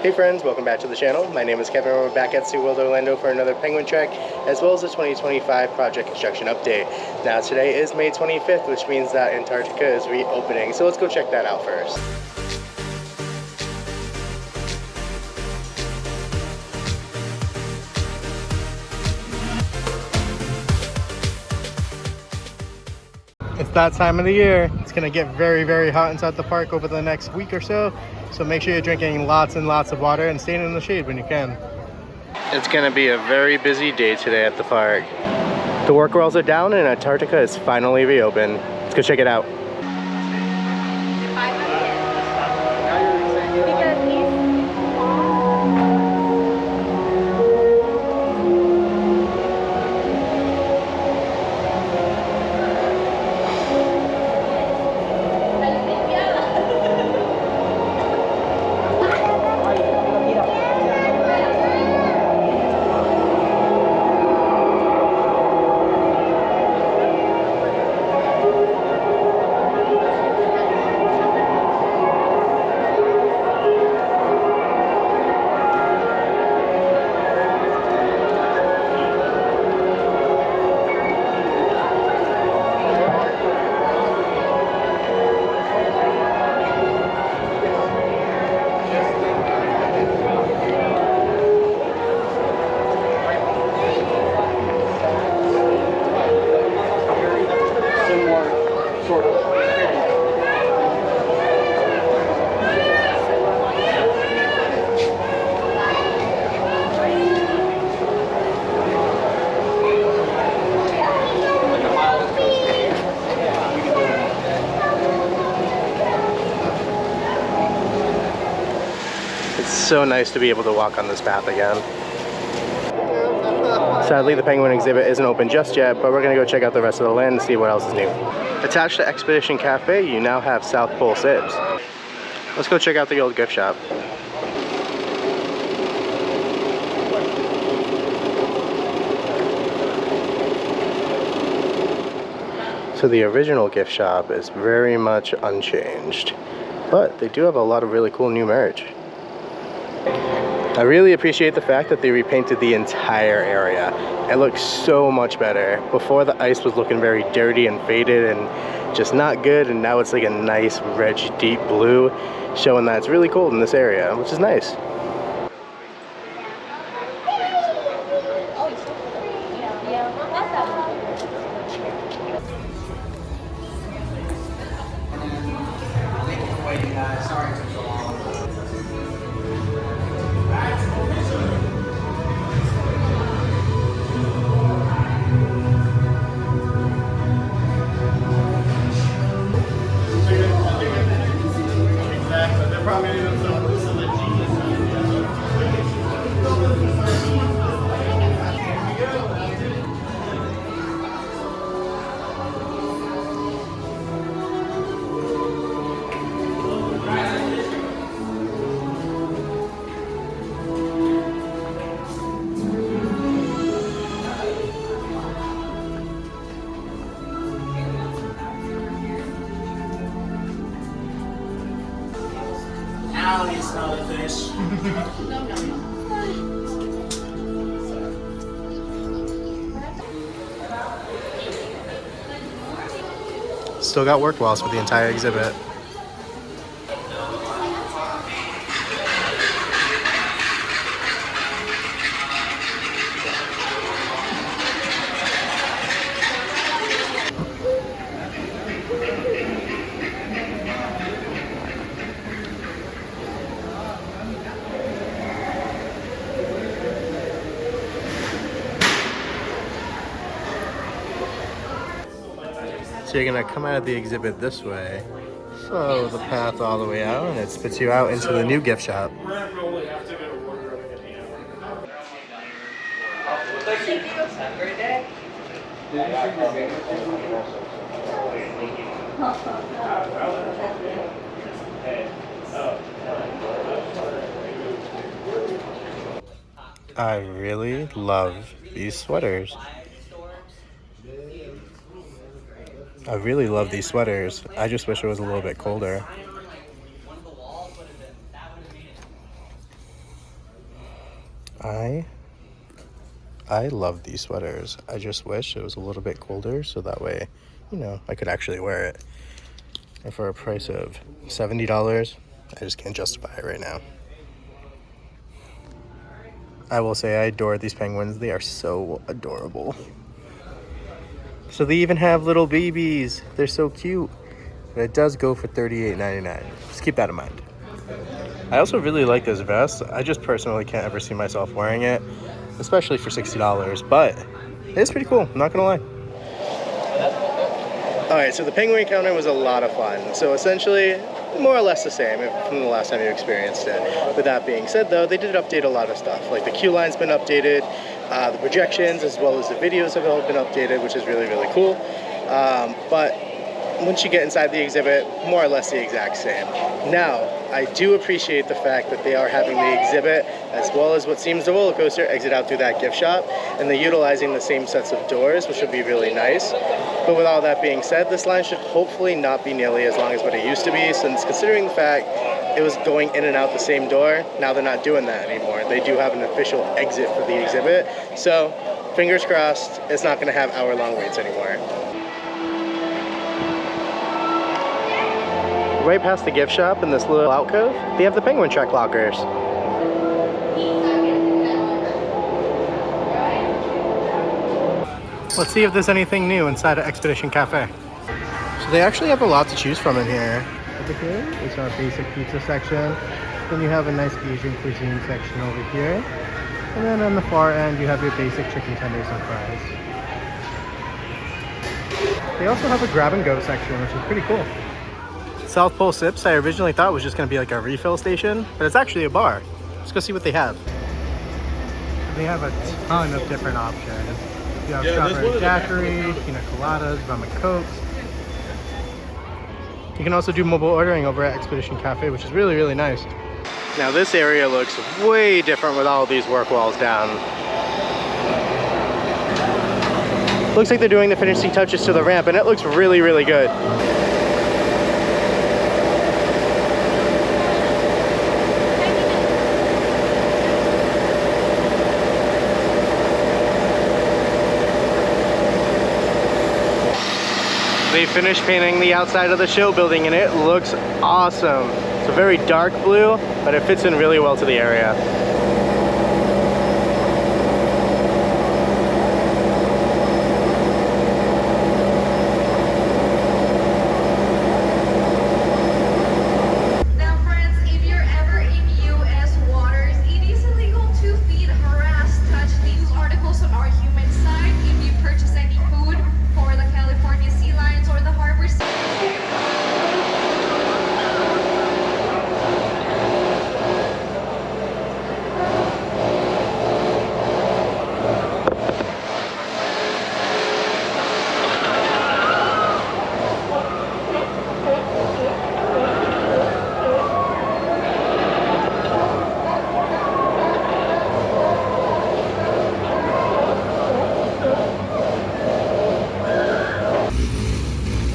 Hey friends, welcome back to the channel. My name is Kevin. We're back at SeaWorld Orlando for another penguin trek, as well as the 2025 project construction update. Now today is May 25th, which means that Antarctica is reopening. So let's go check that out first. It's that time of the year. It's gonna get very hot inside the park over the next week or so. So make sure you're drinking lots and lots of water and staying in the shade when you can. It's gonna be a very busy day today at the park. The work walls are down and Antarctica is finally reopened. Let's go check it out. So nice to be able to walk on this path again. Sadly, the penguin exhibit isn't open just yet, but we're gonna go check out the rest of the land and see what else is new. Attached to Expedition Cafe, you now have South Pole Sibs. Let's go check out the old gift shop. So the original gift shop is very much unchanged, but they do have a lot of really cool new merch. I really appreciate the fact that they repainted the entire area. It looks so much better. Before, the ice was looking very dirty and faded and just not good, and now it's like a nice rich deep blue, showing that it's really cold in this area, which is nice. Now you smell the fish. Still got work walls for the entire exhibit. So you're gonna come out of the exhibit this way, follow the path all the way out, and it spits you out into the new gift shop. I really love these sweaters. I really love these sweaters. I just wish it was a little bit colder. I love these sweaters. I just wish it was a little bit colder so that way, you know, I could actually wear it. And for a price of $70, I just can't justify it right now. I will say I adore these penguins. They are so adorable. So they even have little babies. They're so cute. But it does go for $38.99. Just keep that in mind. I also really like this vest. I just personally can't ever see myself wearing it, especially for $60, but it's pretty cool, I'm not gonna lie. Alright, so the penguin encounter was a lot of fun. So essentially, more or less the same from the last time you experienced it. With that being said though, they did update a lot of stuff. Like the queue line's been updated, the projections as well as the videos have all been updated, which is really, really cool. But once you get inside the exhibit, more or less the exact same. Now, I do appreciate the fact that they are having the exhibit, as well as what seems the roller coaster, exit out through that gift shop, and they're utilizing the same sets of doors, which would be really nice. But with all that being said, this line should hopefully not be nearly as long as what it used to be, since considering the fact it was going in and out the same door, now they're not doing that anymore. They do have an official exit for the exhibit, so fingers crossed, it's not going to have hour-long waits anymore. Right past the gift shop in this little alcove, they have the penguin check lockers. Let's see if there's anything new inside of Expedition Cafe. So they actually have a lot to choose from in here. Over here is our basic pizza section. Then you have a nice Asian cuisine section over here. And then on the far end, you have your basic chicken tenders and fries. They also have a grab and go section, which is pretty cool. South Pole Sips, I originally thought was just going to be like a refill station, but it's actually a bar. Let's go see what they have. They have a ton of different options. You have strawberry daiquiri, pina coladas, rum and cokes. You can also do mobile ordering over at Expedition Cafe, which is really, really nice. Now this area looks way different with all of these work walls down. Looks like they're doing the finishing touches to the ramp, and it looks really, really good. They finished painting the outside of the show building and it looks awesome. It's a very dark blue, but it fits in really well to the area.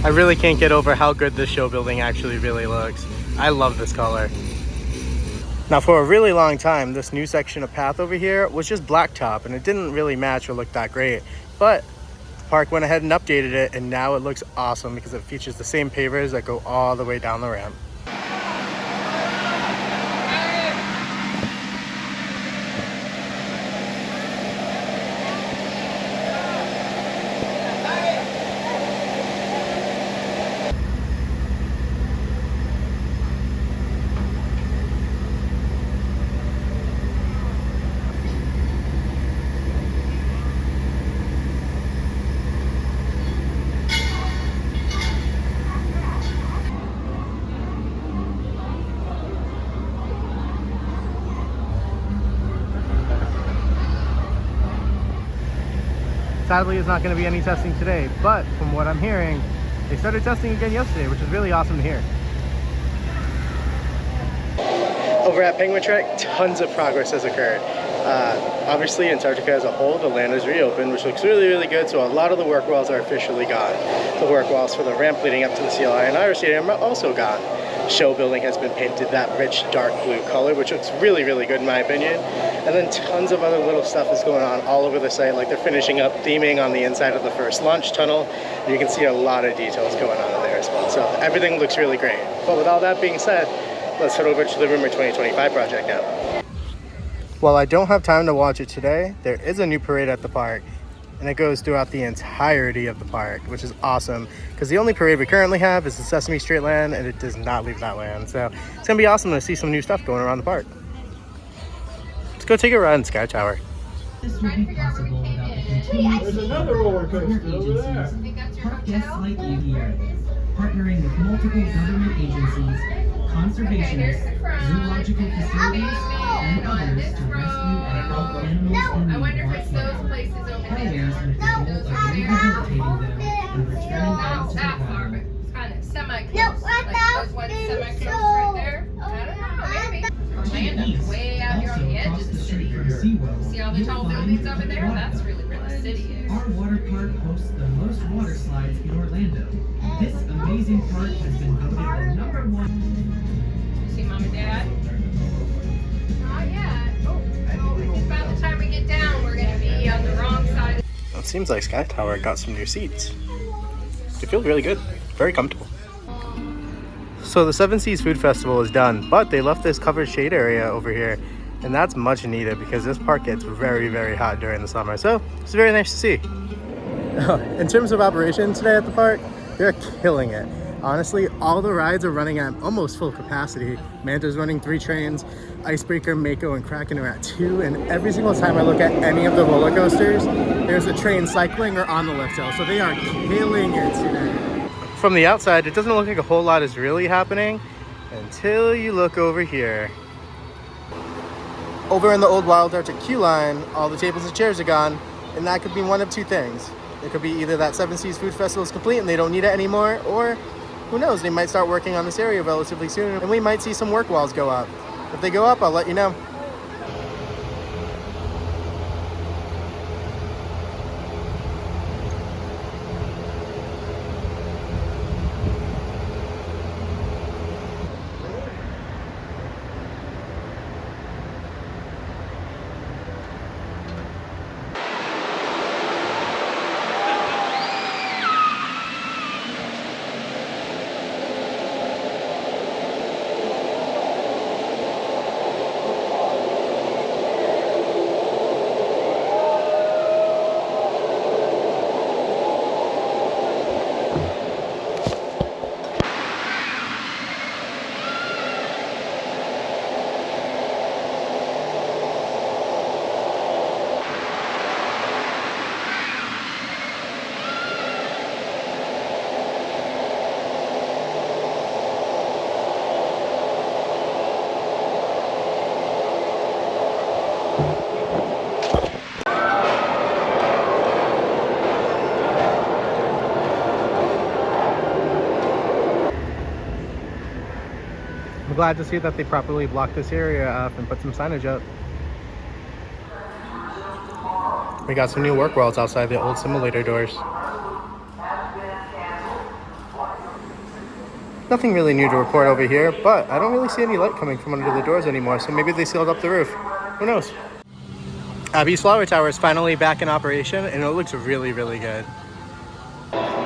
I really can't get over how good this show building actually really looks. I love this color. Now for a really long time, this new section of path over here was just blacktop and it didn't really match or look that great. But the park went ahead and updated it and now it looks awesome because it features the same pavers that go all the way down the ramp. Sadly, there's not going to be any testing today, but from what I'm hearing, they started testing again yesterday, which is really awesome to hear. Over at Penguin Trek, tons of progress has occurred. Obviously, Antarctica as a whole, the land is reopened, which looks really, really good, so a lot of the work walls are officially gone. The work walls for the ramp leading up to the CLI and Irish Stadium are also gone. Show building has been painted that rich dark blue color, which looks really, really good in my opinion. And then tons of other little stuff is going on all over the site. Like they're finishing up theming on the inside of the first launch tunnel. And you can see a lot of details going on in there as well. So everything looks really great. But with all that being said, let's head over to the Rumor 2025 project now. While I don't have time to watch it today, there is a new parade at the park. And it goes throughout the entirety of the park, which is awesome. Because the only parade we currently have is the Sesame Street land, and it does not leave that land. So it's going to be awesome to see some new stuff going around the park. Let's go take a ride in Sky Tower. This would be possible without the continued There's another roller coaster over there. Park guests like you here, partnering with multiple government agencies, conservationists, zoological facilities, and others to rescue and help animals in I wonder need if it's those places over there. players with the goal of rehabilitating them and returning them to the That far, wild. but it's kind of semi-close. Like those ones semi-close right there. I don't know, maybe. Orlando's way out here on the edge of the city. From SeaWorld, See all the tall buildings over there? That's really where the city is. Our water park hosts the most water slides in Orlando. This amazing park has been voted the #1. See Mom and Dad? Not yet. Oh, I think by the time we get down, we're going to be on the wrong side. It seems like Sky Tower got some new seats. They feel really good, very comfortable. So the Seven Seas Food Festival is done, but they left this covered shade area over here, and that's much needed because this park gets very, very hot during the summer. So it's very nice to see. In terms of operation today at the park, they're killing it. Honestly, all the rides are running at almost full capacity. Manta's running 3 trains, Icebreaker, Mako, and Kraken are at 2, and every single time I look at any of the roller coasters, there's a train cycling or on the lift hill, so they are killing it today. From the outside, it doesn't look like a whole lot is really happening until you look over here. Over in the old Wild Arctic queue line, all the tables and chairs are gone, and that could be one of 2 things. It could be either that Seven Seas Food Festival is complete and they don't need it anymore, or who knows, they might start working on this area relatively soon and we might see some work walls go up. If they go up, I'll let you know. I'm glad to see that they properly blocked this area up and put some signage up. We got some new work wells outside the old simulator doors. Nothing really new to report over here, but I don't really see any light coming from under the doors anymore, so maybe they sealed up the roof. Who knows? Abbey's Flower Tower is finally back in operation, and it looks really, really good.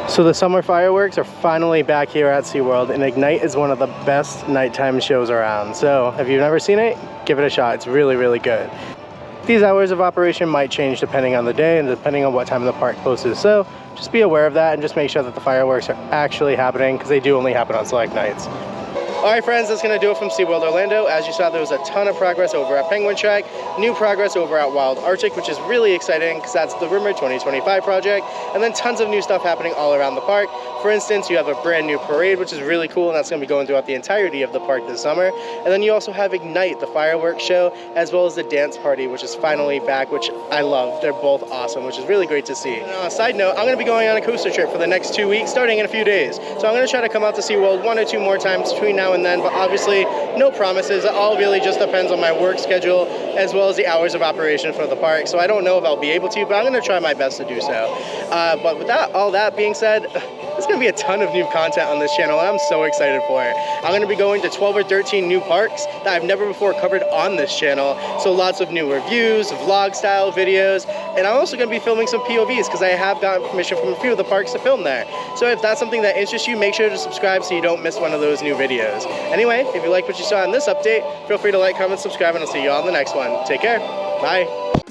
So the summer fireworks are finally back here at SeaWorld, and Ignite is one of the best nighttime shows around. So if you've never seen it, give it a shot. It's really, really good. These hours of operation might change depending on the day and depending on what time the park closes. So just be aware of that and just make sure that the fireworks are actually happening, because they do only happen on select nights. Alright friends, that's going to do it from SeaWorld Orlando. As you saw, there was a ton of progress over at Penguin Track, new progress over at Wild Arctic, which is really exciting because that's the Rumor 2025 project, and then tons of new stuff happening all around the park. For instance, you have a brand new parade, which is really cool, and that's going to be going throughout the entirety of the park this summer. And then you also have Ignite, the fireworks show, as well as the dance party, which is finally back, which I love. They're both awesome, which is really great to see. And on a side note, I'm going to be going on a coaster trip for the next 2 weeks, starting in a few days. So I'm going to try to come out to SeaWorld 1 or 2 more times between now and then, but obviously no promises. It all really just depends on my work schedule as well as the hours of operation for the park. So I don't know if I'll be able to, but I'm going to try my best to do so. But with that, all that being said, it's going to to be a ton of new content on this channel, and I'm so excited for it. I'm going to be going to 12 or 13 new parks that I've never before covered on this channel. So lots of new reviews, vlog style videos, and I'm also going to be filming some POVs because I have gotten permission from a few of the parks to film there. So if that's something that interests you, make sure to subscribe so you don't miss one of those new videos. Anyway, if you like what you saw in this update, feel free to like, comment, subscribe, and I'll see you all in the next one. Take care. Bye.